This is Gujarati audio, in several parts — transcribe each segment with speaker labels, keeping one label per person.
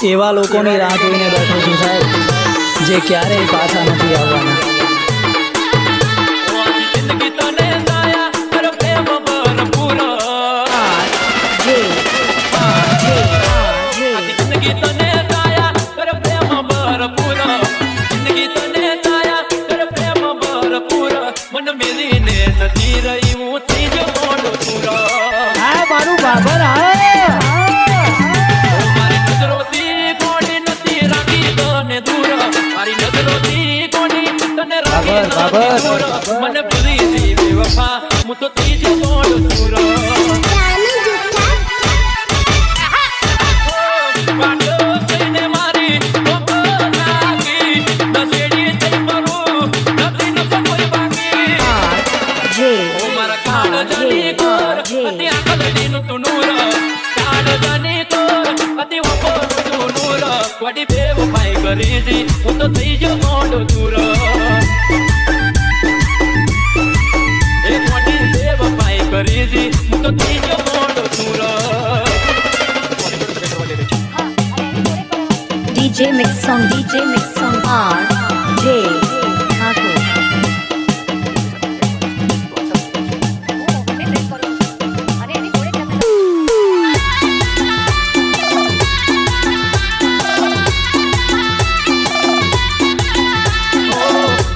Speaker 1: એવા લોકોની રાહ જોઈને બેઠો છું સાહેબ, જે ક્યારેય પાછા નથી આવવાના.
Speaker 2: મને ભૂલી દી બેવફા હું તો ત્રીજો કોણ પૂરો વાટો થઈને મારી નાખી નસેડી થઈ મરું નથી ન કોઈ બાકી ઓ મારા કાળ જાની કોર અતિ આકલડીનું તું નૂર કાળ જાની કોર અતિ વપોર તું નૂર વડી બેવફાઈ કરી દી હું તો ત્રીજો કોણ દૂર
Speaker 3: DJ Mix Song RJ Thakur.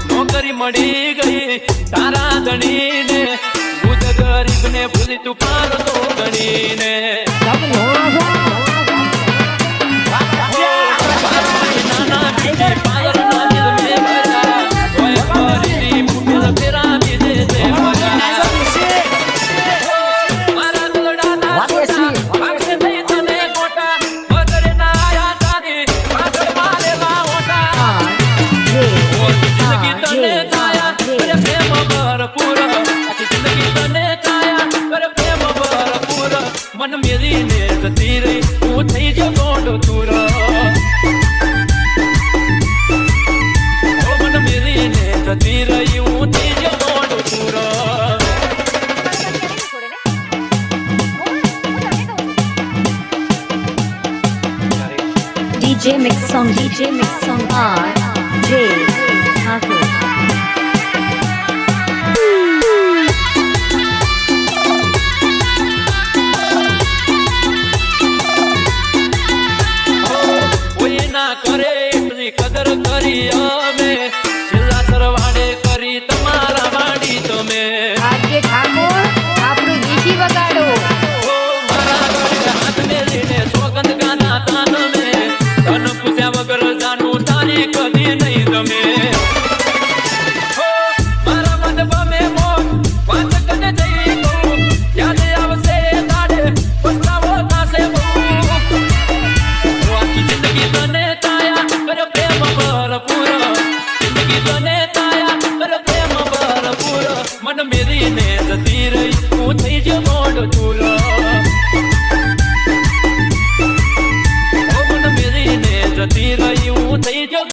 Speaker 2: નોકરી મળી ગઈ તારા ધણીને ભૂત ગરીબને ભૂલી તું પારતો ગણીને નાના બીજી પાયર ના દિલ મે ભરા કોઈ ફરીની મુકેલ ફેરા બીજે તે ભરા મારા દોડા ના આંખે નહીં તને કોટા વગર ના આયા તારી પાછળ મારેલા ઓટા જિંદગી તને કાયા કરે પ્રેમ ભરપૂર આખી જિંદગી તને કાયા કરે પ્રેમ ભરપૂર મન મેરીને જતી રહી હું થઈ જો ગોંડ તુર મન મેરીને જતી રહી હું થઈ જો Gond તુર
Speaker 3: DJ Mix Song RJ Thakur.
Speaker 2: કોઈ ના કરે એટલી કદર કરી અમે છેલ્લા સરવાડે કરી તમારા વાડી તમે
Speaker 4: આજે ઠાકોર આપણું દેશી વગાડો
Speaker 2: મારા ગળે હાથ મેલીને સોગંદ ગાના તા તમે તન પૂછ્યા વગર જાનું તારી કદર